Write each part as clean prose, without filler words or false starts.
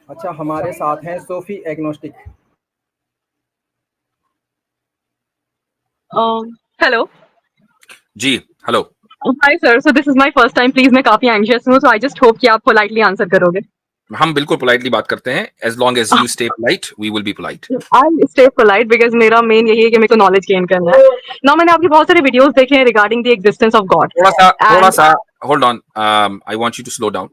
अच्छा, हमारे साथ हैं सोफी एग्नोस्टिक। हेलो। जी hello. Hi sir, so this is my first time, please मैं काफी एंग्शियस हूँ, सो आई जस्ट होप कि आप पोलाइटली आंसर करोगे। हम बिल्कुल पोलाइटली बात करते हैं, as long as you stay polite we will be polite. I stay polite because मेरा मेन यही है कि मेरे को नॉलेज गेन करना है ना। मैंने आपके बहुत सारे वीडियोस देखे हैं regarding the existence of God. थोड़ा सा hold on, I want you to slow down.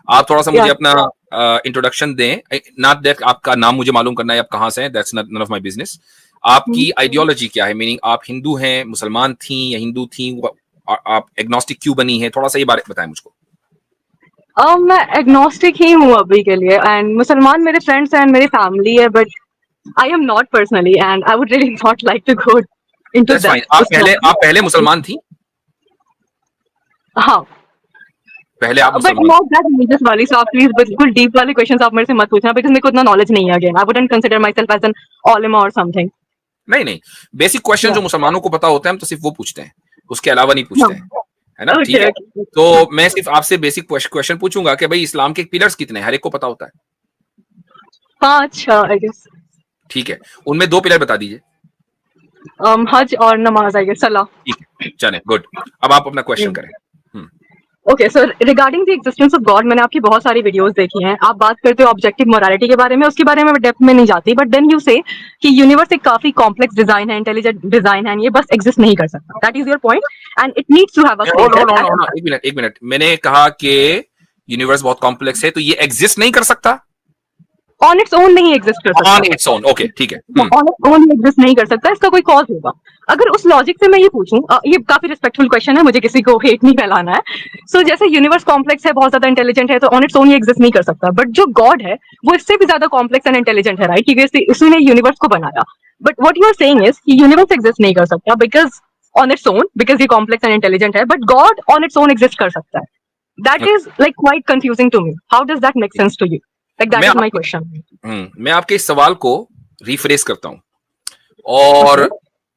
आप थोड़ा सा मुझे अपना इंट्रोडक्शन दें। नॉट दैट आपका नाम मुझे मालूम करना है, आप कहाँ से हैं, that's none of my business. आपकी आइडियोलॉजी क्या है, मीनिंग आप हिंदू हैं, मुसलमान थी या हिंदू थी, आप एग्नोस्टिक क्यों बनी है, थोड़ा सा ये बारे बताएं मुझको। मैं एग्नोस्टिक ही हूँ अभी के लिए, एंड मुसलमान मेरे फ्रेंड्स एंड मेरी फैमिली है, but I am not personally, and I would really not like to go into that's fine. That. आप पहले मुसलमान थी? हाँ, पहले आप बट मुसलमान। नॉट दैट रिलीजियस वाली, सो आप प्लीज बिल्कुल डीप वाले क्वेश्चंस आप मेरे से मत पूछना, बिकॉज़ मेरे को इतना नॉलेज नहीं है। Again I wouldn't consider myself as an उलेमा और समथिंग। नहीं नहीं, बेसिक क्वेश्चन जो मुसलमानों को पता होता है हम तो सिर्फ वो पूछते हैं, उसके अलावा नहीं पूछते हैं, है ना? ठीक है, तो मैं सिर्फ आपसे बेसिक क्वेश्चन पूछूंगा कि भाई इस्लाम के पिलर्स कितने हैं, हर एक को पता होता है। 5 आई गेस। ठीक है, उनमें 2 पिलर बता दीजिए। हज और नमाज, आई गेस, सलाह। ठीक है, चले, गुड। अब आप अपना क्वेश्चन करें। Okay, so regarding the existence of God, मैंने आपकी बहुत सारी वीडियोस देखी हैं। आप बात करते हो ऑब्जेक्टिव मोरालिटी के बारे में, उसके बारे में मैं डेप्थ में नहीं जाती, बट देन यू से कि यूनिवर्स एक काफी कॉम्प्लेक्स डिजाइन है, इंटेलिजेंट डिजाइन है, ये बस एग्जिस्ट नहीं कर सकता। That is your point and it needs to have a creator. एक मिनट, मैंने कहा कि यूनिवर्स बहुत कॉम्प्लेक्स है तो ये एग्जिस्ट नहीं कर सकता। ऑन इट्स ओन नहीं एग्जिस्ट कर सकता। ऑन इट्स ओन, ओके, ठीक है। ऑन इट्स ओन एग्जिस्ट नहीं कर सकता, इसका कोई कॉज होगा। अगर उस लॉजिक से मैं ये पूछूं, ये काफी रिस्पेक्टफुल क्वेश्चन है, मुझे किसी को हेट नहीं फैलाना है। सो जैसे यूनिवर्स कॉम्प्लेक्स है, बहुत ज्यादा इंटेलिजेंट है, तो ऑन इट्स ओन ये एग्जिस्ट नहीं कर सकता। बट जो गॉड है वो इससे भी ज्यादा कॉम्प्लेक्स एंड इंटेलिजेंट है, राइट? क्योंकि उसने यूनिवर्स को बनाया। But what you are saying is कि यूनिवर्स एग्जिस्ट नहीं कर सकता because on its own, because ये कॉम्प्लेक्स एंड इंटेलिजेंट है, but God on its own exist कर सकता है। That is like quite confusing to me. How does that make sense to you? Like that is my question. मैं आपके इस सवाल को रिफ्रेश करता हूं, और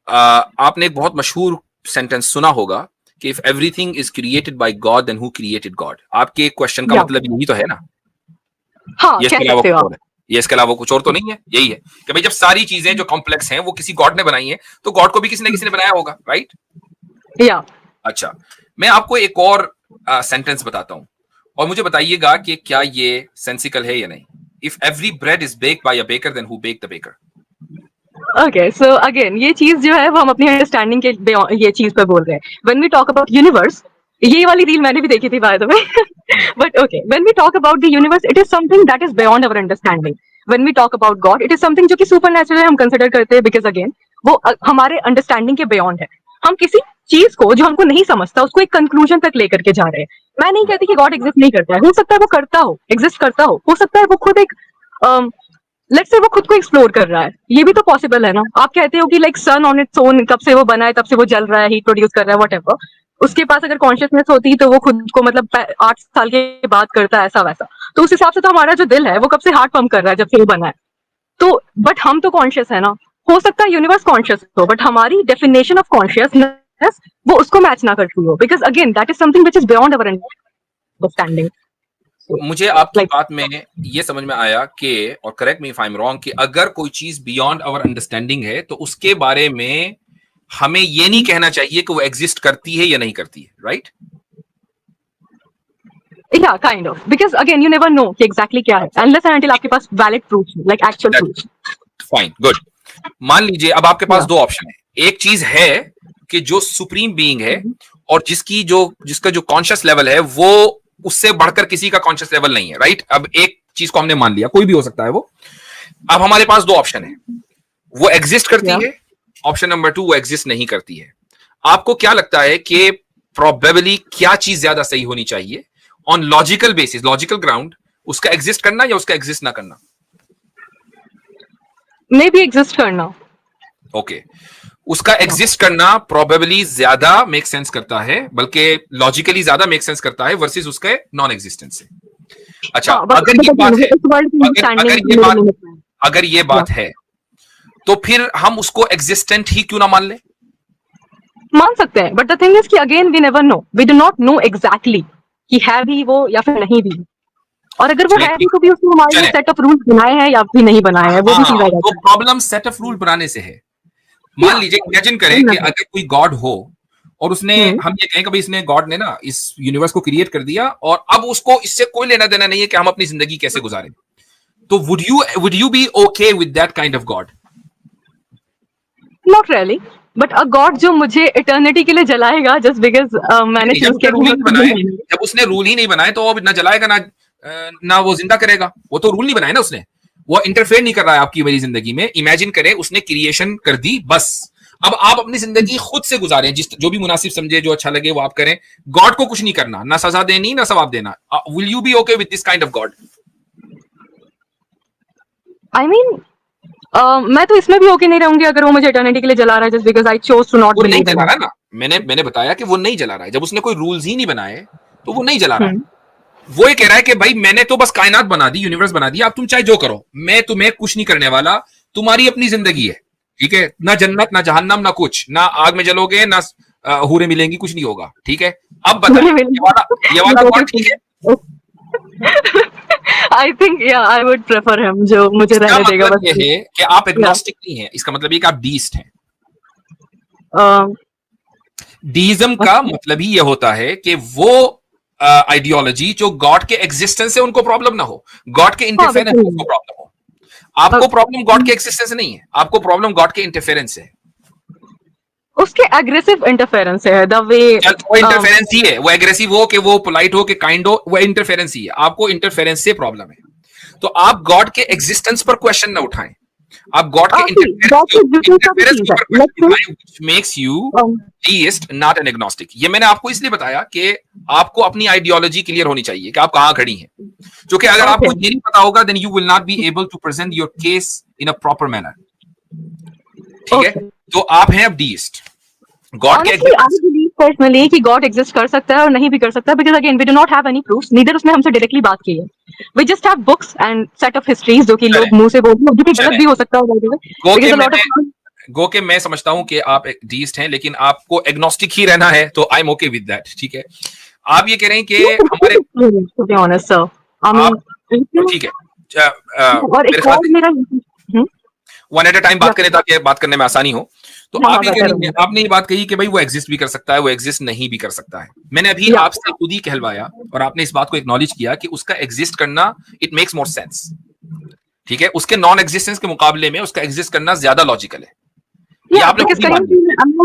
आपने एक बहुत मशहूर सेंटेंस सुना होगा कि if everything is created by God then who created God. आपके क्वेश्चन का मतलब यही तो है ना? हाँ, ये इसके अलावा कुछ और तो नहीं है? यही है कि भाई जब सारी चीजें जो कॉम्प्लेक्स हैं वो किसी गॉड ने बनाई है, तो गॉड को भी किसी ने बनाया होगा, राइट? या अच्छा, मैं आपको एक और सेंटेंस बताता हूं और मुझे बताइएगा कि क्या ये सेंसिकल है या नहीं। If every bread is baked by a baker then who baked the baker? Okay, so again ये चीज जो है वो हम अपनी अंडरस्टैंडिंग के ये चीज पे बोल रहे हैं। When we talk about universe, ये वाली रील मैंने भी देखी थी by the way, but okay, when we talk about the universe, it is something that is beyond our understanding. When we talk about God, it is something जो कि supernatural हम consider करते हैं, बिकॉज अगेन वो हमारे understanding के beyond है। हम किसी चीज को जो हमको नहीं समझता उसको एक कंक्लूजन तक लेकर के जा रहे हैं। मैं नहीं कहती कि गॉड एग्जिस्ट नहीं करता है, हो सकता है वो करता हो, एग्जिस्ट करता हो सकता है वो खुद एक लेट्स से वो खुद को एक्सप्लोर कर रहा है, ये भी तो पॉसिबल है ना। आप कहते हो कि like sun on its own कब से वो बना है तब से वो जल रहा है, हीट प्रोड्यूस कर रहा है, व्हाटएवर। उसके पास अगर कॉन्शियसनेस होती तो वो खुद को मतलब 8 साल के बाद करता है, ऐसा वैसा। तो उस हिसाब से तो हमारा जो दिल है वो कब से हार्ट पंप कर रहा है जब से वो बना है। तो बट हम तो कॉन्शियस है ना। हो सकता है यूनिवर्स कॉन्शियस हो, बट हमारी डेफिनेशन ऑफ कॉन्शियसनेस वो उसको मैच ना करती हो, because again that is something which is beyond our understanding. मुझे आपकी बात में ये समझ में आया कि, और correct me if I am wrong, कि अगर कोई चीज बियॉन्ड आवर अंडरस्टैंडिंग है तो उसके बारे में हमें ये नहीं कहना चाहिए कि वो एग्जिस्ट करती है या नहीं करती है, right? Yeah, kind of. Because again, you never know कि exactly क्या है, unless and until आपके पास valid proof, like actual proof. Fine, good. मान लीजिए अब आपके पास 2 ऑप्शन है। एक चीज है कि जो सुप्रीम बीइंग है और जिसका जो कॉन्शियस लेवल है वो उससे बढ़कर किसी का कॉन्शियस लेवल नहीं है, राइट? अब एक चीज को हमने मान लिया, कोई भी हो सकता है वो। अब हमारे पास 2 ऑप्शन है, वो एग्जिस्ट करती है, ऑप्शन नंबर 2 वो एग्जिस्ट नहीं करती है। आपको क्या लगता है कि प्रोबेबली क्या चीज ज्यादा सही होनी चाहिए on logical basis, logical ground, उसका एग्जिस्ट करना या उसका एग्जिस्ट ना करना? मे बी एग्जिस्ट करना। ओके, उसका एग्जिस्ट करना प्रोबेबली ज्यादा मेक सेंस करता है, बल्कि लॉजिकली ज्यादा मेक सेंस करता है वर्सेस उसके नॉन एग्जिस्टेंस से। अच्छा, अगर ये बात है, अगर ये बात है तो फिर हम उसको एग्जिस्टेंट ही क्यों ना मान ले? मान सकते हैं, बट द थिंग इज कि again we never know, we do not know exactly कि है भी वो या फिर नहीं भी। और अगर वो है भी तो भी उसने हमारे लिए सेट ऑफ रूल्स बनाए हैं या भी नहीं बनाए हैं, वो भी चीज आ जाती तो प्रॉब्लम सेट ऑफ रूल बनाने से है। मान लीजिए इमेजिन करें कि अगर कोई गॉड हो और उसने हम ये कहें कि भाई इसने गॉड ने ना इस यूनिवर्स को क्रिएट कर दिया और अब उसको इससे कोई लेना देना नहीं है कि हम अपनी जिंदगी कैसे गुजारें, तो would you be okay with that kind of God? Not really, but a God जो मुझे इटर्निटी के लिए जलाएगा जस्ट बिकॉज मैंने जब चूज उसने रूल ही नहीं बनाए, जब उसने रूल ही नहीं बनाए तो वो ना जलाएगा ना वो जिंदा करेगा, वो तो रूल नहीं बनाए ना उसने, वो इंटरफेयर नहीं कर रहा है आपकी मेरी जिंदगी में। इमेजिन करें उसने क्रिएशन कर दी, बस अब आप अपनी जिंदगी खुद से गुजारें, जो भी मुनासिब समझे, जो अच्छा लगे वो आप करें, गॉड को कुछ नहीं करना, ना सजा देनी ना सवाब देना। Will you be okay with this kind of God? I mean मैं तो इसमें भी ओके नहीं रहूंगी अगर वो मुझे इटर्निटी के लिए जला रहा है just because I chose to not वो नहीं बिलीव जला इन रहा है ना, मैंने बताया कि वो नहीं जला रहा है। जब उसने कोई रूल्स ही नहीं बनाए तो वो नहीं जला रहा है। वो ये कह रहा है कि भाई मैंने तो बस कायनात बना दी, यूनिवर्स बना दिया, अब तुम चाहे जो करो, मैं तुम्हें कुछ नहीं करने वाला, तुम्हारी अपनी जिंदगी है, ठीक है, ना जन्नत ना जहन्नम ना कुछ, ना आग में जलोगे ना हूरें मिलेंगी, कुछ नहीं होगा, ठीक है। अब बताइए ये वाला गॉड ठीक है? आई थिंक या आई वुड प्रेफर हिम, जो मुझे रहने देगा। मतलब ये है कि आप एग्नोस्टिक नहीं है, इसका मतलब ये कि आप डीइस्ट हैं। डीइज्म का मतलब ही ये होता है कि वो आइडियोलॉजी जो गॉड के एग्जिस्टेंस से उनको प्रॉब्लम ना हो, गॉड के इंटरफेरेंस से उनको प्रॉब्लम हो। आपको प्रॉब्लम गॉड के एक्सिस्टेंस नहीं है, आपको प्रॉब्लम गॉड के इंटरफेरेंस से है, उसके एग्रेसिव इंटरफेरेंस है, द वे वो इंटरफेरेंस ही है। वो एग्रेसिव हो कि वो पोलाइट हो कि काइंड हो, वो इंटरफेरेंस ही है। आपको इंटरफेरेंस से प्रॉब्लम है, तो आप गॉड के एग्जिस्टेंस पर क्वेश्चन ना उठाएं, आप गॉड के interference makes you theist not an agnostic. ये मैंने आपको इसलिए बताया कि आपको अपनी आइडियोलॉजी क्लियर होनी चाहिए कि आप कहां खड़ी हैं, क्योंकि अगर आपको ये नहीं पता होगा then you will not be able to present your case in a proper manner, ठीक है। तो आप हैं अब डीइस्ट, गॉड के पर्सनली कि गॉड एग्जिस्ट कर सकता है और नहीं भी कर सकता है, because again we do not have any proofs, neither उसने हमसे डायरेक्टली बात की है, we just have books and set of histories जो कि लोग मुंह से बोलते हैं, जो कि गलत भी हो सकता है। गो के मैं समझता हूं कि आप एक डीइस्ट हैं, लेकिन आपको एग्नोस्टिक ही रहना है, तो I am okay with that, ठीक है। आप ये कह रहे हैं कि हमारे टू बी ऑनेस्ट सर, ठीक है, और एक और मेरा वन एट अ टाइम बात करें ताकि बात करने में आसानी हो। तो आप ये कह रही हैं, आपने ये बात कही कि भाई वो एग्जिस्ट भी कर सकता है, वो एग्जिस्ट नहीं भी कर सकता है। मैंने अभी आपसे खुद ही कहलवाया और आपने इस बात को एक्नॉलेज किया कि उसका एग्जिस्ट करना इट मेक्स मोर सेंस, ठीक है, उसके नॉन एग्जिस्टेंस के मुकाबले में उसका एग्जिस्ट करना ज्यादा लॉजिकल है। ये आपने उस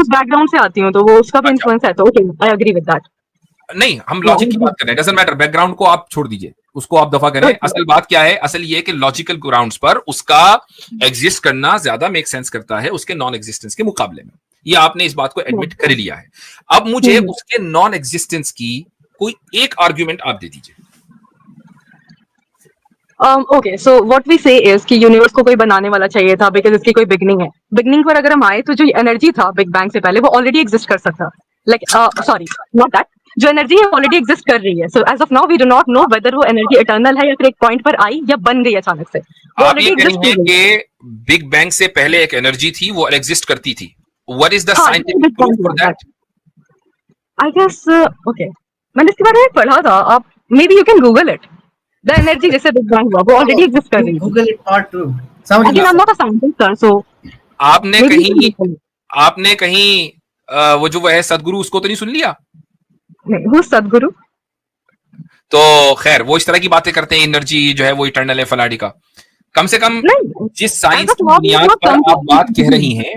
बैकग्राउंड से आती हूं तो वो उसका भी इन्फ्लुएंस है, तो okay I agree with that. नहीं, हम लॉजिक की बात कर रहे हैं, डजंट मैटर, बैकग्राउंड को आप छोड़ दीजिए, उसको आप दफा करें। असल बात क्या है, असल ये है कि लॉजिकल ग्राउंड्स पर उसका एग्जिस्ट करना ज्यादा मेक सेंस करता है उसके नॉन एग्जिस्टेंस के मुकाबले में। ये आपने इस बात को एडमिट कर लिया है। अब मुझे उसके नॉन एग्जिस्टेंस की कोई एक आर्ग्यूमेंट आप दे दीजिए। ओके, सो व्हाट वी से इज कि यूनिवर्स को कोई बनाने वाला चाहिए था बिकॉज़ इसकी कोई बिगनिंग है। बिगनिंग पर अगर हम आए तो जो एनर्जी था बिग बैंग से पहले वो ऑलरेडी एग्जिस्ट कर सकता, लाइक सॉरी नॉट दैट, जो एनर्जी है ऑलरेडी एग्जिस्ट कर रही है। So as of now we do not know whether वो एनर्जी इटर्नल है या फिर एक पॉइंट पर आई या बन गई अचानक से। वो आप ये कह रही हैं कि बिग बैंग से पहले एक एनर्जी थी, वो एग्जिस्ट करती थी। What is the scientific proof for that? I guess okay, मैंने इसके बारे में पढ़ा था, आप maybe you can Google it. The energy जैसे बिग बैंग हुआ वो ऑलरेडी एग्जिस्ट कर रही है। Google it part 2 again I am not a scientist sir, so आपने कहीं वो जो है सदगुरु, उसको तो नहीं सुन लिया? नहीं, वो सदगुरु तो खैर वो इस तरह की बातें करते हैं, एनर्जी जो है वो इटर्नल है फलाड़ी का। कम से कम जिस साइंस की बुनियाद पर आप बात कह रही हैं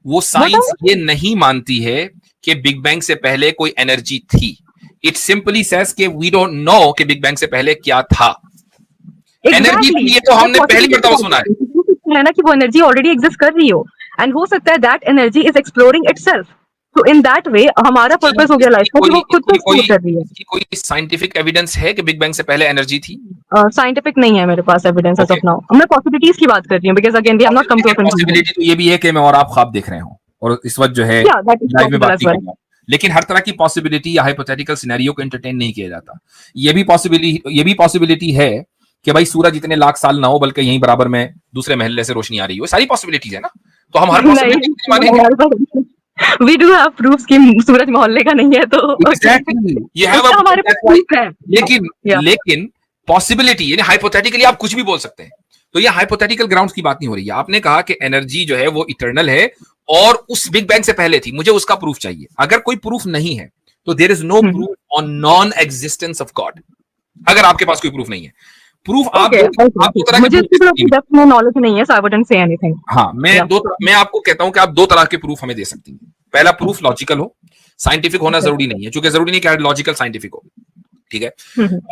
वो साइंस ये नहीं मानती है कि बिग बैंग से पहले कोई एनर्जी थी। इट सिंपली सेज कि वी डोंट नो कि बिग बैंग से पहले क्या था। एनर्जी ये तो हमने पहली मर्तबा सुना है ना कि वो एनर्जी ऑलरेडी एग्जिस्ट कर रही हो, एंड हो सकता है that energy is exploring itself. तो इन दैट वे हमारा पर्पस हो गया लाइफ का कि वो खुद को एक्सप्लोर कर रही है। कोई साइंटिफिक एविडेंस है कि बिग बैंग से पहले एनर्जी थी? साइंटिफिक नहीं है मेरे पास एविडेंस एज ऑफ नाउ। मैं पॉसिबिलिटीज की बात कर रही हूं because again we have not come to a conclusion. Possibility तो ये भी है कि मैं और आप ख्वाब देख रहे हो और इस वक्त जो है लाइव में बात नहीं कर रहा, लेकिन हर तरह की पॉसिबिलिटी या हाइपोथेटिकल सिनेरियो को एंटरटेन नहीं किया जाता। ये भी पॉसिबिलिटी है कि भाई सूरज इतने लाख साल ना हो बल्कि यहीं बराबर में दूसरे महल्ले से रोशनी आ रही हो। सारी पॉसिबिलिटीज है ना, तो हम हर पॉसिबिलिटी मानेंगे। We do have proofs कि सूरज मोहल्ले का नहीं है, तो exactly. You have हमारे पास प्रूफ है। लेकिन पॉसिबिलिटी यानी हाइपोथेटिकली आप कुछ भी बोल सकते हैं। तो ये हाइपोथेटिकल ग्राउंड्स की बात नहीं हो रही है। आपने कहा कि एनर्जी जो है वो इटर्नल है और उस बिग बैंग से पहले थी, मुझे उसका प्रूफ चाहिए। अगर कोई प्रूफ नहीं है तो there is no proof on non existence of God. अगर आपके पास कोई प्रूफ नहीं है, प्रूफ आप दो तरह मुझे के डेप्थ में नॉलेज नहीं है, सो आई वुडंट से एनीथिंग। हाँ, मैं आपको कहता हूं कि आप दो तरह के प्रूफ हमें दे सकती हैं। पहला प्रूफ लॉजिकल हो, साइंटिफिक होना जरूरी नहीं है, क्योंकि जरूरी नहीं कि लॉजिकल साइंटिफिक हो, ठीक है।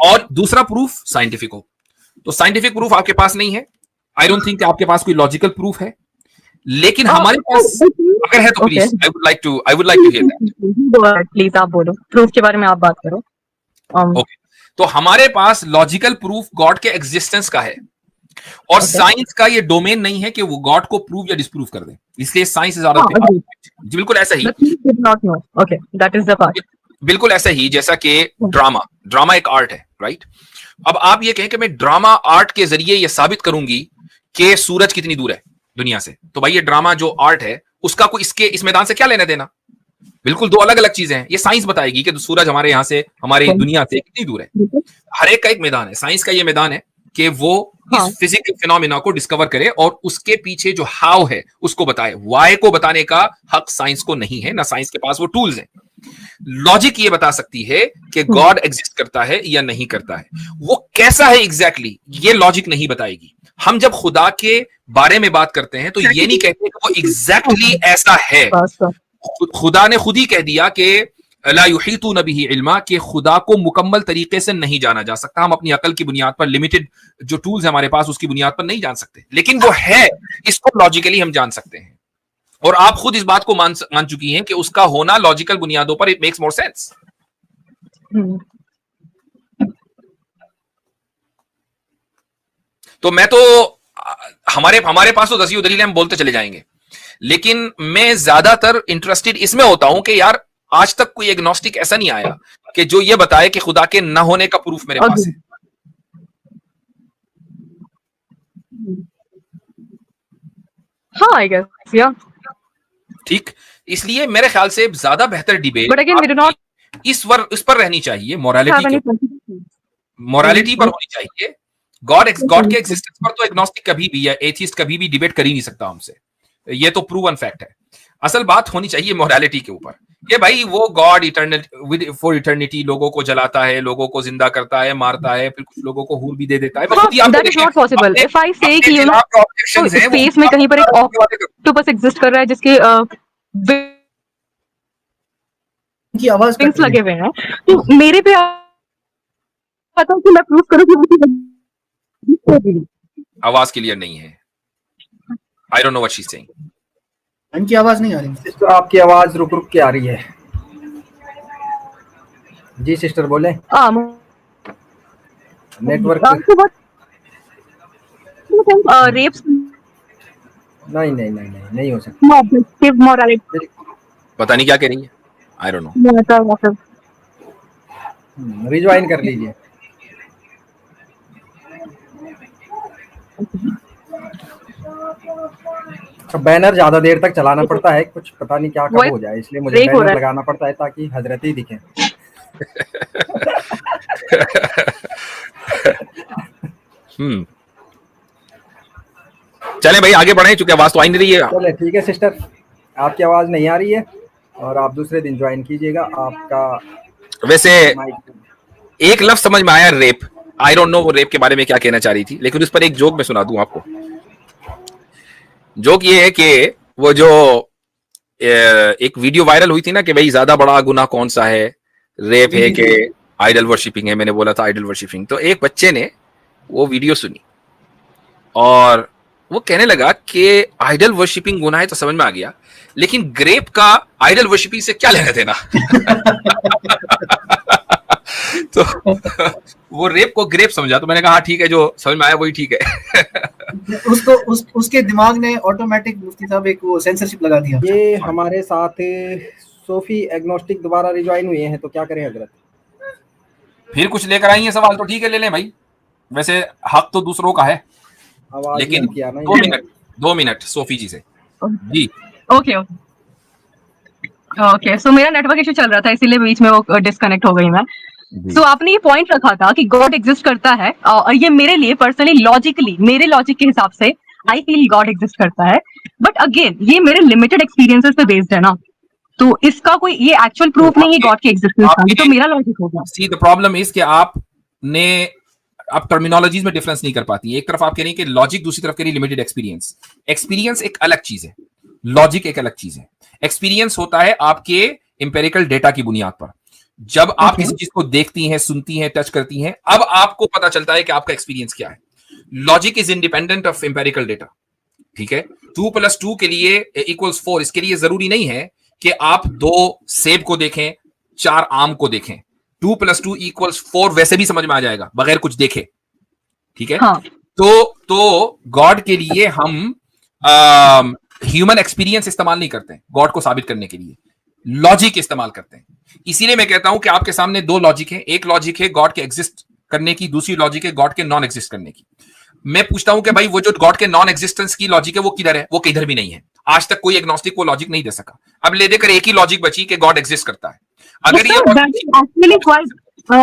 और दूसरा प्रूफ साइंटिफिक हो। तो साइंटिफिक प्रूफ आपके पास नहीं है, आई डोंट थिंक आपके पास कोई लॉजिकल प्रूफ है, लेकिन हमारे पास अगर है तो please I would like to hear that. Please आप बोलो, प्रूफ के बारे में आप बात करो। ओके, तो हमारे पास लॉजिकल प्रूफ गॉड के एग्जिस्टेंस का है, और साइंस का ये डोमेन नहीं है कि वो गॉड को प्रूव या डिस्प्रूव कर दे, इसलिए साइंस इज बिल्कुल ऐसा ही। Okay, that is the part. बिल्कुल ऐसा ही जैसा कि ड्रामा एक आर्ट है, राइट। अब आप ये कहें कि मैं ड्रामा आर्ट के जरिए ये साबित करूंगी कि सूरज कितनी दूर है दुनिया से, तो भाई ये ड्रामा जो आर्ट है उसका कोई इस मैदान से क्या लेना देना? बिल्कुल दो अलग अलग चीजें हैं। ये साइंस बताएगी कि सूरज हमारे यहाँ से, हमारी दुनिया से कितनी दूर है। हर एक का एक मैदान है। साइंस का ये मैदान है कि वो इस फिजिकल फिनोमेना को डिस्कवर करे और उसके पीछे जो हाउ है उसको बताए। वाई को बताने का हक साइंस को नहीं है, ना साइंस के पास वो टूल्स हैं। लॉजिक ये बता सकती है कि गॉड एग्जिस्ट करता है या नहीं करता है। वो कैसा है एग्जैक्टली ये लॉजिक नहीं बताएगी। हम जब खुदा के बारे में बात करते हैं तो ये नहीं कहते कि वो एग्जैक्टली ऐसा है। खुदा ने खुद ही कह दिया कि ला युहीतून बिही इल्मा, कि खुदा को मुकम्मल तरीके से नहीं जाना जा सकता। हम अपनी अकल की बुनियाद पर, लिमिटेड जो टूल्स है हमारे पास, उसकी बुनियाद पर नहीं जान सकते, लेकिन वो है, इसको लॉजिकली हम जान सकते हैं। और आप खुद इस बात को मान चुकी हैं कि उसका होना लॉजिकल बुनियादों पर इट मेक्स मोर सेंस। तो मैं तो हमारे पास तो दसियों दलीलें हम बोलते चले जाएंगे, लेकिन मैं ज्यादातर इंटरेस्टेड इसमें होता हूं कि यार आज तक कोई एग्नोस्टिक ऐसा नहीं आया कि जो ये बताए कि खुदा के न होने का प्रूफ मेरे पास है। हाँ, आई गेस, या ठीक, इसलिए मेरे ख्याल से ज्यादा बेहतर डिबेट इस पर रहनी चाहिए, मोरालिटी पर होनी चाहिए। गॉड के एग्जिस्टेंस पर तो एग्नोस्टिक कभी भी या एथिस्ट कभी भी डिबेट कर ही नहीं सकता हमसे, ये तो प्रूवन फैक्ट है। असल बात होनी चाहिए मोरालिटी के ऊपर कि भाई वो गॉड इटर्नल फॉर इटर्निटी लोगों को जलाता है, लोगों को जिंदा करता है, मारता है, फिर कुछ लोगों को हूर भी दे देता है। That is not possible. If I से कि यू नो स्पेस में कहीं पर एक ऑक्टोपस एग्जिस्ट कर रहा है जिसके की आवाज विंग्स लगे हुए हैं, तो मेरे पे पता कि मैं प्रूफ करूं कि आवाज क्लियर नहीं है। I don't know what she is saying. इनकी आवाज नहीं आ रही सिस्टर, आपकी आवाज रुक रुक के आ रही है। जी सिस्टर बोले। नेटवर्क रेप्स नहीं हो सकता। पता नहीं क्या कह रही है, आई डोंट नो। रिज्वाइन कर लीजिए। बैनर ज्यादा देर तक चलाना पड़ता है, कुछ पता नहीं क्या कब हो जाए, इसलिए मुझे बैनर लगाना पड़ता है ताकि हजरत ही दिखे। चले भाई आगे बढ़े, चूंकि आवाज तो आ नहीं रही है। चले ठीक है सिस्टर, आपकी आवाज नहीं आ रही है और आप दूसरे दिन ज्वाइन कीजिएगा। आपका वैसे एक लफ्ज समझ में आया, रेप। आई डोंट नो वो रेप के बारे में क्या कहना चाह रही थी, लेकिन उस पर एक जोक मैं सुना दूं आपको। जोक ये है कि वो जो एक वीडियो वायरल हुई थी ना कि भाई ज्यादा बड़ा गुनाह कौन सा है, रेप है कि आइडल वर्शिपिंग है। मैंने बोला था आइडल वर्शिपिंग। तो एक बच्चे ने वो वीडियो सुनी और वो कहने लगा कि आइडल वर्शिपिंग गुनाह है तो समझ में आ गया, लेकिन ग्रेप का आइडल वर्शिपिंग से क्या लेना देना। तो वो रेप को ग्रेप समझा, तो मैंने कहा हाँ ठीक है, जो समझ में आया वही ठीक है। उसके दिमाग ने ऑटोमेटिक मुफ्ती साहब एक वो सेंसरशिप लगा दिया। ये हमारे साथ सोफी एग्नोस्टिक दोबारा रिज्वाइन हुए हैं, तो क्या करें हजरत? फिर कुछ लेकर आई है सवाल तो ठीक है, ले लें भाई। वैसे हक तो दूसरों का है, लेकिन 2 मिनट सोफी जी से जी। ओके ओके, सो मेरा नेटवर्क इशू चल रहा था, इसीलिए बीच में वो डिस्कनेक्ट हो गई मैं। So आपने ये पॉइंट रखा था कि गॉड एग्जिस्ट करता है, और ये मेरे लिए पर्सनली लॉजिकली, मेरे लॉजिक के हिसाब से आई फील गॉड एग्जिस्ट करता है, बट अगेन ये मेरे लिमिटेड एक्सपीरियंसेस पे बेस्ड है ना, तो इसका कोई ये एक्चुअल प्रूफ नहीं है गॉड की एग्जिस्टेंस का, ये तो मेरा लॉजिक होगा। सी द प्रॉब्लम इज कि आप टर्मिनोलॉजीज में डिफरेंस नहीं कर पाती। एक तरफ आप कह रही कि लॉजिक, दूसरी तरफ कह रही लिमिटेड एक्सपीरियंस। एक्सपीरियंस एक अलग चीज है, लॉजिक एक अलग चीज है। एक्सपीरियंस होता है आपके इंपेरिकल डेटा की बुनियाद पर। जब आप किसी चीज को देखती हैं, सुनती हैं, टच करती हैं, अब आपको पता चलता है कि आपका एक्सपीरियंस क्या है। Logic is independent of empirical data, ठीक है। 2 + 2 के लिए इक्वल्स 4, इसके लिए जरूरी नहीं है कि आप 2 सेब को देखें, 4 आम को देखें। 2 + 2 = 4 वैसे भी समझ में आ जाएगा बगैर कुछ देखे, ठीक है। हाँ। तो गॉड के लिए हम ह्यूमन एक्सपीरियंस इस्तेमाल नहीं करते हैं गॉड को साबित करने के लिए, लॉजिक इस्तेमाल करते हैं। इसीलिए मैं कहता हूं कि आपके सामने 2 लॉजिक है। एक लॉजिक है गॉड के एग्जिस्ट करने की, दूसरी लॉजिक है गॉड के नॉन एग्जिस्ट करने की। मैं पूछता हूं कि भाई वो जो गॉड के नॉन एग्जिस्टेंस की लॉजिक है वो किधर है? वो किधर भी नहीं है। आज तक कोई एग्नोस्टिक वो लॉजिक नहीं दे सका। अब ले देकर एक ही लॉजिक बची कि गॉड एग्जिस्ट करता है। अगर ये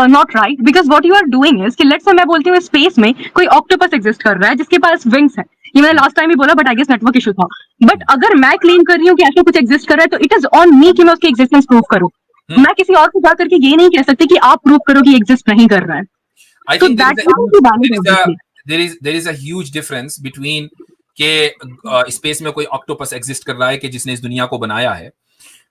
not right, because what you are doing is कि लेट्स से मैं बोलती हूँ स्पेस में कोई ऑक्टोपस एग्जिस्ट कर रहा है जिसके पास विंग्स है, ये मैंने लास्ट टाइम ही बोला, but I guess network issue था। बट अगर मैं क्लेम कर रही हूँ कि ऐसा कुछ एग्जिस्ट कर रहा है, तो इट इज ऑन मी कि मैं उसकी एग्जिस्टेंस प्रूव करूँ। मैं किसी और को जाकर के ये नहीं कह सकती कि आप प्रूव करो कि एग्जिस्ट नहीं कर रहा है। I think there is a huge difference between के स्पेस में कोई ऑक्टोपस एग्जिस्ट कर रहा है कि जिसने इस दुनिया को बनाया है।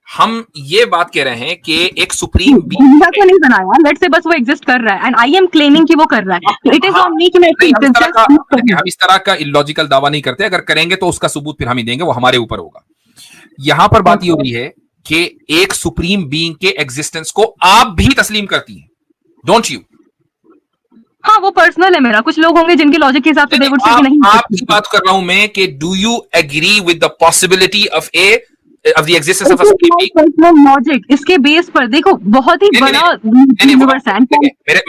हम ये बात कह रहे हैं कि एक सुप्रीम दुनिया को नहीं बनाया, लेट्स से बस वो एग्जिस्ट कर रहा है एंड आई एम क्लेमिंग कि वो कर रहा है। इट इज ऑन मी कि मैं हम इस तरह का इलॉजिकल दावा नहीं करते। अगर करेंगे तो उसका सबूत फिर हम ही देंगे, वो हमारे ऊपर होगा। यहां पर बात ये हो रही है कि एक सुप्रीम बीइंग के एग्जिस्टेंस को आप भी तस्लीम करती हैं, डोंट यू? हाँ, वो पर्सनल है मेरा। कुछ लोग होंगे जिनके लॉजिक के हिसाब से दे वुड से नहीं। आपकी बात कर रहा हूं मैं कि do you agree with the possibility of the existence of a supreme being? Personal logic इसके बेस पर देखो, बहुत ही बड़ा यूनिवर्स है।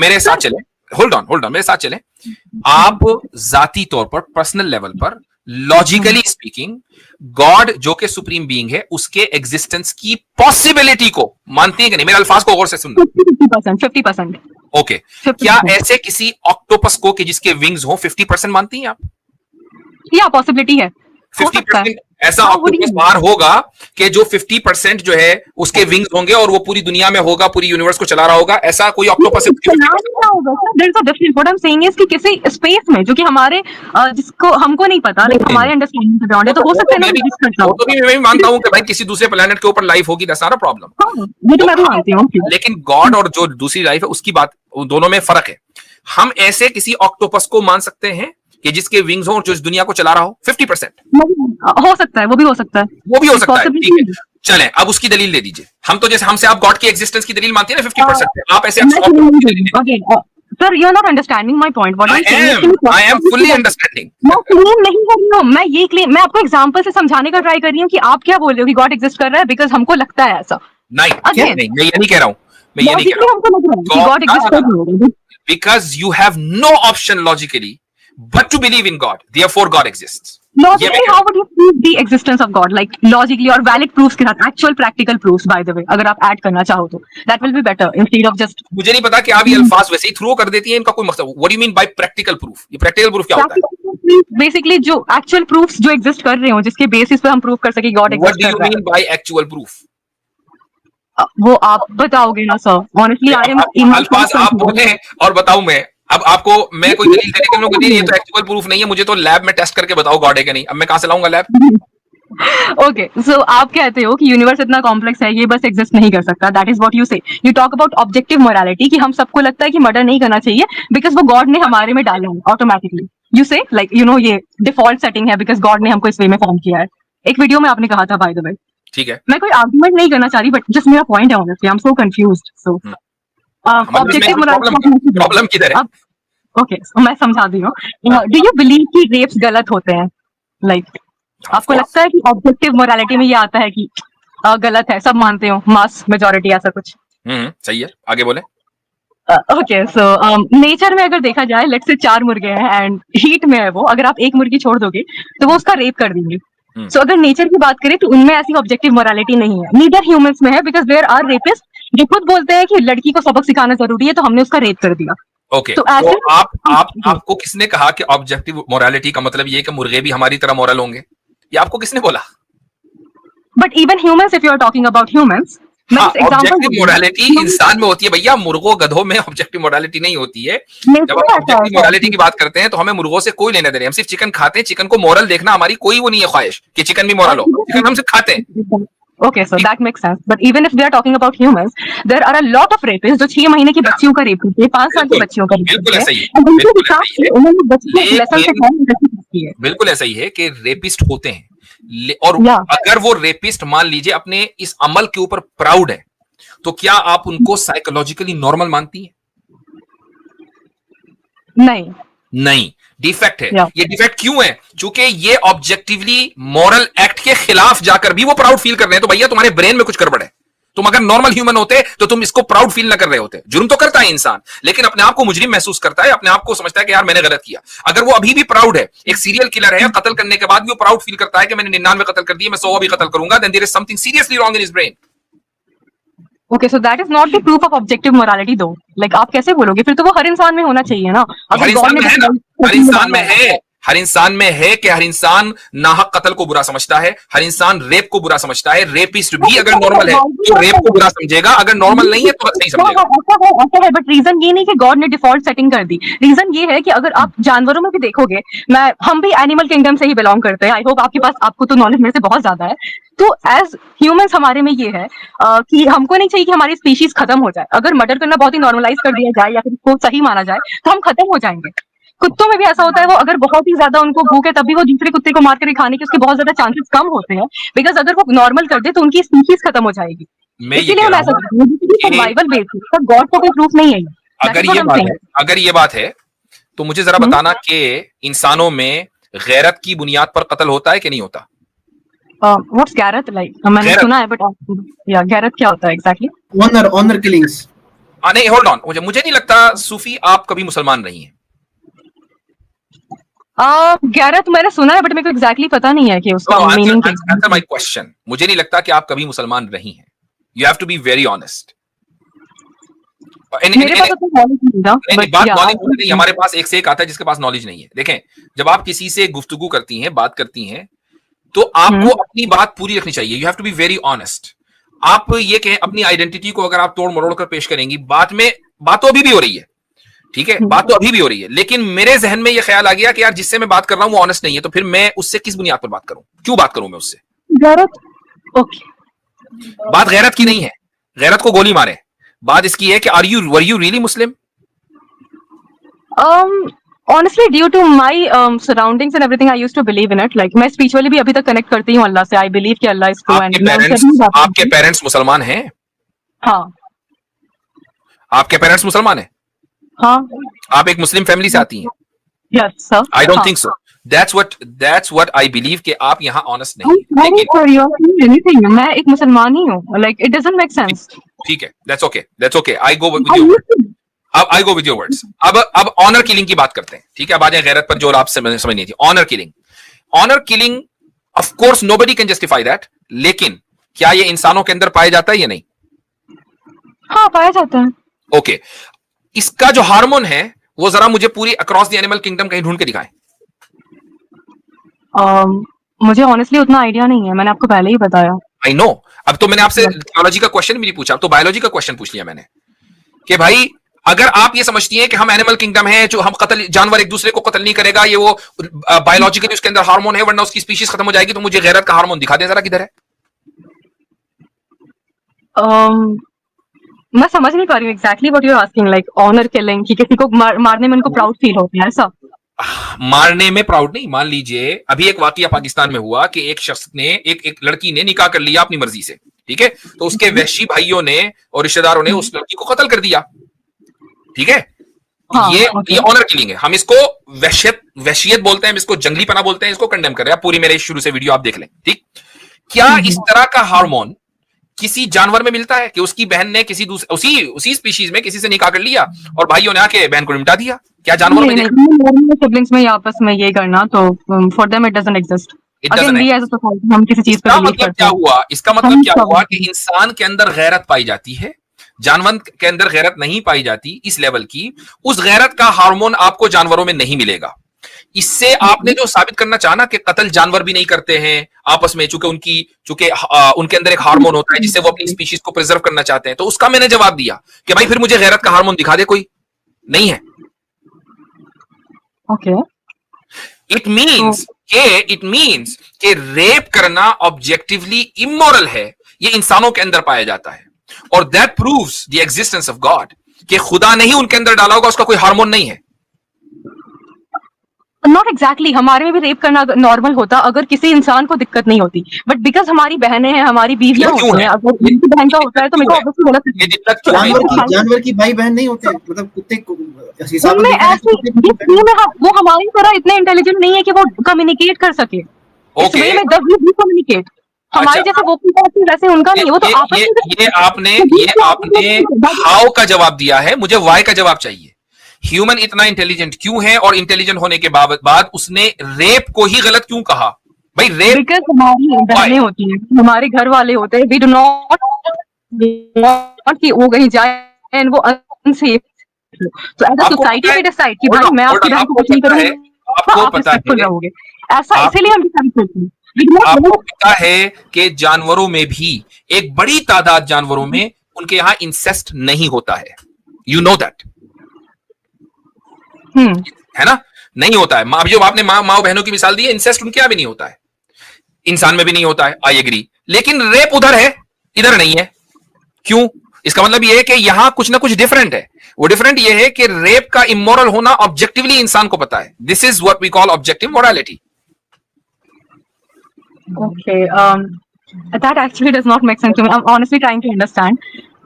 मेरे साथ चले, होल्ड ऑन, मेरे साथ चले। आप जाती तौर पर, पर्सनल लेवल पर, लॉजिकली स्पीकिंग, गॉड जो कि सुप्रीम बीइंग है उसके एग्जिस्टेंस की पॉसिबिलिटी को मानती है कि नहीं? मेरे अल्फाज को गौर से सुनना। 50%। ओके, क्या ऐसे किसी ऑक्टोपस को कि जिसके विंग्स हो 50% मानती हैं आप? या पॉसिबिलिटी है 50% ऐसा ऑक्टोपस बाहर होगा कि जो 50% जो है उसके विंग्स होंगे और वो पूरी दुनिया में होगा, पूरी यूनिवर्स को चला रहा होगा। ऐसा कोई ऑक्टोपस है? किसी स्पेस में जो कि हमारे जिसको हमको नहीं पता, हमारे अंडरस्टैंडिंग से बियॉन्ड है, तो हो सकता है ना। तो मैं भी मानता हूं कि भाई किसी दूसरे प्लेनेट के ऊपर लाइफ होगी, दैट्स नॉट अ प्रॉब्लम। ये तो मैं भी मानती हूँ, लेकिन गॉड और जो दूसरी लाइफ है उसकी बात, दोनों में फर्क है। हम ऐसे किसी ऑक्टोपस को मान सकते हैं कि जिसके विंग्स हो और जो इस दुनिया को चला रहा हो 50%? हो सकता है, वो भी हो सकता है, वो भी हो सकता है। ठीक है, चलें अब उसकी दलील दे दीजिए। हम तो जैसे हमसे आप गॉड की एग्जिस्टेंस की दलील मानती है ना 50%, आप ऐसे sir you are not understanding my point. What I am fully understanding. मैं क्लेम नहीं कर रही हूँ, मैं आपको एग्जांपल से समझाने का ट्राई कर रही हूँ कि आप क्या बोल रहे हो कि गॉड एग्जिस्ट कर रहा है बिकॉज़ हमको लगता है ऐसा। नहीं, मैं ये नहीं कह रहा हूं, मैं ये नहीं कह रहा हूं कि गॉड एग्जिस्ट कर रहा है, because you have no option logically but to believe in God, therefore God exists. Logically, how would you prove the existence of God? Like logically or valid proofs के साथ, actual practical proofs, by the way, अगर आप add करना चाहो तो that will be better instead of just. मुझे नहीं पता कि आप ये अल्फाज वैसे ही थ्रो कर देती हैं, इनका कोई मकसद। What do you mean by practical proof? ये practical proof क्या होता है? Basically जो actual proofs जो exist कर रहे हो, जिसके basis पे हम prove कर सके God exist कर रहा है। What do you mean by actual proof? वो आप बताओगे ना सर। Honestly, I am. अल्फाज आप बोले और बताऊं मैं। अब आपको मैं कोई दलील देने के लोग ये तो एक्चुअल प्रूफ नहीं है, मुझे तो लैब में टेस्ट करके बताओ गॉड है कि नहीं। अब मैं कहां से लाऊंगा लैब? ओके, सो आप कहते हो कि यूनिवर्स इतना कॉम्प्लेक्स है, ये बस एग्जिस्ट नहीं कर सकता। दैट इज व्हाट यू से। You talk about objective morality कि हम सबको लगता है कि मर्डर नहीं करना चाहिए बिकॉज वो गॉड ने हमारे में डाले हैं ऑटोमेटिकली। यू से लाइक यू नो ये डिफॉल्ट सेटिंग है बिकॉज गॉड ने हमको इस वे में फॉर्म किया है। एक वीडियो में आपने कहा था, बाय द वे। ठीक है, मैं कोई आर्गुमेंट नहीं करना चाह रही, बट जस्ट मेरा पॉइंट है। Honestly I am so confused. So objective morality problem किधर है? ओके, मैं समझा दी हूँ। डू यू बिलीव कि रेप्स गलत होते हैं? लाइक आपको लगता है कि ऑब्जेक्टिव मोरालिटी में ये आता है कि गलत है, सब मानते हो, मास मेजॉरिटी ऐसा कुछ? सही है, आगे बोले। ओके, सो नेचर में अगर देखा जाए, लेट्स से 4 मुर्गे हैं एंड हीट में है वो, अगर आप एक मुर्गी छोड़ दोगे तो वो उसका रेप कर देंगे। सो अगर नेचर की बात करें तो उनमें ऐसी ऑब्जेक्टिव मोरालिटी नहीं है, नीदर ह्यूमंस में है, बिकॉज देयर आर रेपिस्ट जो खुद बोलते हैं कि लड़की को सबक सिखाना जरूरी है, तो हमने उसका रेप कर दिया। ओके, तो तो ऐसे आपको किसने कहा कि ऑब्जेक्टिव मोरालिटी का मतलब ये कि मुर्गे भी हमारी तरह मोरल होंगे? ये आपको किसने बोला? But even humans, if you are talking about humans, मैं हाँ, just example ऑब्जेक्टिव दूंगी। मोरालिटी इंसान में होती है भैया, मुर्गों गधों में ऑब्जेक्टिव मोरालिटी नहीं होती है। मेरे जब को हम ऐसा ऑब्जेक्टिव है। मोरालिटी की बात करते हैं तो हमें मुर्गों से कोई लेना देना नहीं, हम सिर्फ चिकन खाते हैं, चिकन को मोरल देखना हमारी कोई वो नहीं है ख्वाहिश कि चिकन भी मोरल हो, चिकन हम सिर्फ खाते हैं। Okay, so that makes sense. But even if we are talking about humans, there are a lot of rapists जो 6 महीने की बच्चियों का रेप करते हैं, 5 साल की बिल्कुल, बच्चियों का रेप बिल्कुल करते ऐसा ही है, हैं, और उनके बिल्कुल हिसाब ऐसा ही से है। उन्होंने बच्चों को लेकिन- लेसन सिखाई है। बिल्कुल ऐसा ही है कि रेपिस्ट होते हैं, और या। अगर वो रेपिस्ट मान लीजिए अपने इस अमल के ऊपर प्राउड है, तो क्या आप उनको साइकोलॉजिकली नॉर्मल मानती हैं? नहीं, नहीं, डिफेक्ट है। या। ये डिफेक्ट क्यों है? क्योंकि ये ऑब्जेक्टिवली मॉरल एक्ट के खिलाफ जाकर भी वो प्राउड फील कर रहे हैं। तो भैया तुम्हारे ब्रेन में कुछ गड़बड़ है। तुम अगर नॉर्मल ह्यूमन होते तो तुम इसको प्राउड फील ना कर रहे होते। जुर्म तो करता है इंसान, लेकिन अपने आप को मुजरिम महसूस करता है, अपने आप को समझता है कि यार मैंने गलत किया। अगर वो अभी भी प्राउड है, एक सीरियल किलर है, कत्ल करने के बाद भी वो प्राउड फील करता है कि मैंने 99 कत्ल कर दिए, मैं 100 भी कत्ल करूंगा, then there is something seriously wrong in his brain. Okay, so that is not the proof of objective morality though. Like आप कैसे बोलोगे? फिर तो वो हर इंसान में होना चाहिए ना। हर अगर इंसान God में ने है ना, तो हर इंसान में है, हर इंसान में है कि हर इंसान नाहक कत्ल को बुरा समझता है, हर इंसान रेप को बुरा समझता है। रेपिस्ट भी अगर नॉर्मल है तो रेप को बुरा समझेगा, अगर नॉर्मल नहीं है तो नहीं समझेगा। ऐसा है, बट रीजन ये नहीं कि गॉड ने डिफॉल्ट सेटिंग कर दी। रीजन ये है कि अगर आप जानवरों में भी देखोगे, हम भी एनिमल किंगडम से ही बिलोंग करते हैं। आई होप आपको तो नॉलेज मेरे से बहुत ज्यादा है। तो एज ह्यूमंस हमारे में ये है कि हमको नहीं चाहिए कि हमारी स्पीशीज खत्म हो जाए। अगर मर्डर करना बहुत ही नॉर्मलाइज कर दिया जाए या फिर उसको सही माना जाए तो हम खत्म हो जाएंगे। कुत्तों में भी ऐसा होता है, वो अगर बहुत ही ज्यादा उनको भूख है तब भी वो दूसरे कुत्ते को मार कर खाने के उसके बहुत ज्यादा चांसेस कम होते हैं, बिकॉज अगर वो नॉर्मल कर दे तो उनकी स्पीशीज खत्म हो जाएगी। मैं ये इसीलिए कह हम रहा ऐसा हूं करते हैं, सर्वाइवल बेसिस पर। गॉड का कोई प्रूफ नहीं है। अगर ये बात है तो मुझे जरा बताना कि इंसानों में गैरत की बुनियाद पर कत्ल होता है कि नहीं होता? व्हाट्स गैरत? लाइक मैंने सुना है, बट या गैरत क्या होता है एग्जैक्टली? Honour killings. नहीं, होल्ड ऑन, मुझे नहीं लगता सूफी आप कभी मुसलमान नहीं है। गैरत मैंने सुना है, बट मेरे को एग्जैक्टली पता नहीं है कि उसका मीनिंग क्या है। Answer my question. मुझे नहीं लगता कि आप कभी मुसलमान रही हैं। You have to be very honest. मेरे पास तो नॉलेज नहीं था, नहीं, बात नॉलेज नहीं, हमारे पास एक से एक आता है जिसके पास नॉलेज नहीं है। देखें, जब आप किसी से गुफ्तगू करती हैं, बात करती हैं, तो आपको अपनी बात पूरी रखनी चाहिए। You have to be very honest. आप ये कहें अपनी आइडेंटिटी को अगर आप तोड़ मरोड़ कर पेश करेंगी, बात तो अभी भी हो रही है, ठीक है, बात तो अभी भी हो रही है, लेकिन मेरे जहन में ये ख्याल आ गया कि यार जिससे मैं बात कर रहा हूं वो ऑनेस्ट नहीं है, तो फिर मैं उससे किस बुनियाद पर बात करूं? क्यों बात करूं मैं उससे? गैरत, ओके, बात गैरत की नहीं है, गैरत को गोली मारे। बात इसकी है कि were you really Muslim? Honestly, due to my surroundings and everything, I used to believe in it. Like मैं spiritually भी अभी तक connect करती हूँ अल्लाह से. I believe कि अल्लाह is true. आपके पेरेंट्स मुसलमान हैं? हाँ. आपके पेरेंट्स मुसलमान हैं? हाँ. आप एक मुस्लिम फैमिली से आती हैं? Yes, sir. I don't think so. That's what I believe कि आप यहाँ honest नहीं हैं. लेकिन मैं एक मुसलमान ही हूँ. Like it doesn't make sense. ठीक है, that's okay. I go with your words. अब I go with your words. अब ऑनर किलिंग की बात करते हैं, ठीक है? अब आ जाए गैरत पर जो आप समझ नहीं थी. Honour killing, of course nobody can justify that, लेकिन क्या ये इंसानों के अंदर पाया जाता है या नहीं? हाँ, पाया जाता है. ओके, इसका जो हार्मोन है वो जरा मुझे पूरी अक्रॉस द एनिमल किंगडम कहीं ढूंढ के दिखाएं. मुझे ऑनेस्टली उतना आइडिया नहीं है, मैंने आपको पहले ही बताया. I know. अब तो मैंने आपसे बायोलॉजी का क्वेश्चन भी नहीं पूछा, अब तो बायोलॉजी का क्वेश्चन पूछ लिया मैंने कि भाई अगर आप ये समझती हैं कि हम एनिमल किंगडम है, जो हम कत्ल, जानवर एक दूसरे को कत्ल नहीं करेगा, ये वो बायोलॉजिकली उसके अंदर हार्मोन है वरना उसकी स्पीशीज खत्म हो जाएगी, तो मुझे गैरत का हार्मोन दिखा दें जरा, किधर है? मैं समझ नहीं पा रही हूँ exactly what you are asking. Like honour killing कि किसी को मारने में उनको प्राउड फील होता है, ऐसा? मारने में प्राउड नहीं. मान लीजिए अभी एक वाकया पाकिस्तान में हुआ कि एक शख्स ने, एक लड़की ने निकाह कर लिया अपनी मर्जी से, ठीक है? तो उसके वहशी भाइयों ने और रिश्तेदारों ने उस लड़की को कत्ल कर दिया, ठीक है? हाँ, ये ऑनर किलिंग है. हम इसको वहशियत बोलते हैं, हम इसको जंगलीपना बोलते हैं, इसको कंडेम कर रहे हैं. पूरी मेरे शुरू से वीडियो आप देख लें, ठीक? क्या इस तरह का हार्मोन किसी जानवर में मिलता है कि उसकी बहन ने किसी दूसरे उसी स्पीशीज में किसी से निकाह कर लिया और भाइयों ने आके बहन को निपटा दिया? क्या जानवरों में सिबलिंग्स में आपस में ये करना, तो for them it doesn't exist. हम किसी चीज पर मतलब क्या हुआ? इसका मतलब क्या हुआ कि इंसान के अंदर गैरत पाई जाती है, जानवर के अंदर गैरत नहीं पाई जाती इस लेवल की, उस गैरत का हार्मोन आपको जानवरों में नहीं मिलेगा। इससे आपने जो साबित करना चाहा कि कत्ल जानवर भी नहीं करते हैं आपस में, चूंकि उनके अंदर एक हार्मोन होता है जिससे वो अपनी स्पीशीज को प्रिजर्व करना चाहते हैं, तो उसका मैंने जवाब दिया कि भाई फिर मुझे गैरत का हार्मोन दिखा दे, कोई नहीं है। ओके, इट मीन्स कि रेप करना ऑब्जेक्टिवली इमोरल है, ये इंसानों के अंदर पाया जाता है, और that proves the existence of God, कि खुदा नहीं उनके अंदर डाला होगा, उसका कोई हार्मोन नहीं है। नॉट एग्जैक्टली, हमारे में भी रेप करना नॉर्मल होता अगर किसी इंसान को दिक्कत नहीं होती, बट बिकॉज हमारी बहनें हैं, हमारी बीवियां होती हैं, अगर उनकी बहन का होता है तो मेरे को ऑब्वियसली गलत ये दिक्कत क्यों है? जानवर की भाई बहन नहीं होते, मतलब कुत्ते को उनमें ऐसे वो हमारी तरह इतने इंटेलिजेंट नहीं है कि वो कम्युनिकेट कर सके। ओके, कम्युनिकेट हमारे जैसे वो वैसे उनका नहीं, वो तो आपस में। ये आपने हाउ का जवाब दिया है, मुझे वाई का जवाब चाहिए। ह्यूमन इतना इंटेलिजेंट क्यों है, और इंटेलिजेंट होने के बाद उसने रेप को ही गलत क्यों कहा? भाई रेप बिकॉज हमारी बहनें होती हैं, हमारे घर वाले होते हैं, वी डू नॉट कि वो कहीं जाए एंड वो अनसेफ। तो as a society we decide कि भाई मैं आपकी बहन को कुछ नहीं करूंगी, आपको पता है, रहोगे ऐसा, इसीलिए हम डिसाइड करते हैं। आपको पता है कि जानवरों में भी एक बड़ी तादाद जानवरों में उनके यहां इंसेस्ट नहीं होता है, यू नो दैट, है ना? नहीं होता है। जो आपने माँ बहनों की मिसाल दी है, इंसेस्ट उनके यहां भी नहीं होता है, इंसान में भी नहीं होता है, आई एग्री। लेकिन रेप उधर है, इधर नहीं है, क्यों? इसका मतलब यह है कि यहां कुछ ना कुछ डिफरेंट है। वो डिफरेंट यह है कि रेप का इमोरल होना ऑब्जेक्टिवली इंसान को पता है। This is what we call objective morality. Okay, that actually does not make sense to me. I'm honestly trying to understand,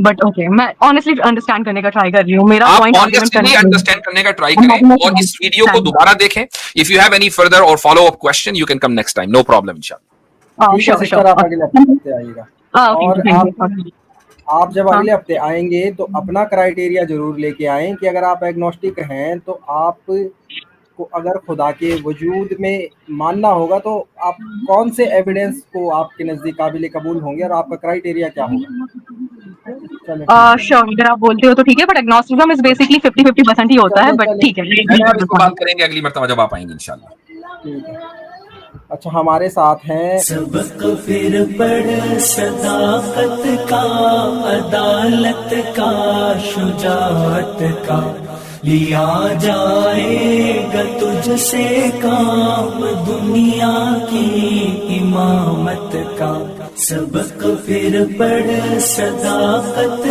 but okay, मैं honestly understand करने का try कर रही हूँ। मेरा point honestly understand करने का try करें, और इस वीडियो को दोबारा देखें। If you have any further or follow up question, you can come next time, no problem इंशाल्लाह। sure, आप अगले हफ्ते आइएगा, और आप जब अगले हफ्ते आएंगे तो अपना क्राइटेरिया जरूर लेके आएं कि अगर आप एग्नोस्टिक हैं तो आप को अगर खुदा के वजूद में मानना होगा तो आप कौन से एविडेंस को आपके नजदीक काबिल कबूल होंगे, और आपका क्राइटेरिया क्या होगा? श्योर, अगर आप बोलते हो तो ठीक है, बट एग्नोस्टिसिज्म इज बेसिकली 50-50% ही होता है, बट ठीक है, इसको बात करेंगे अगली मर्तबा जब आप आएंगे इंशाल्लाह। ठीक है, अच्छा हमारे साथ हैं सबक फिर पढ़ सदाकत का, अदालत का, शुजाअत का, लिया जाएगा तुझसे काम दुनिया की इमामत का। सबक फिर पढ़ सदाकत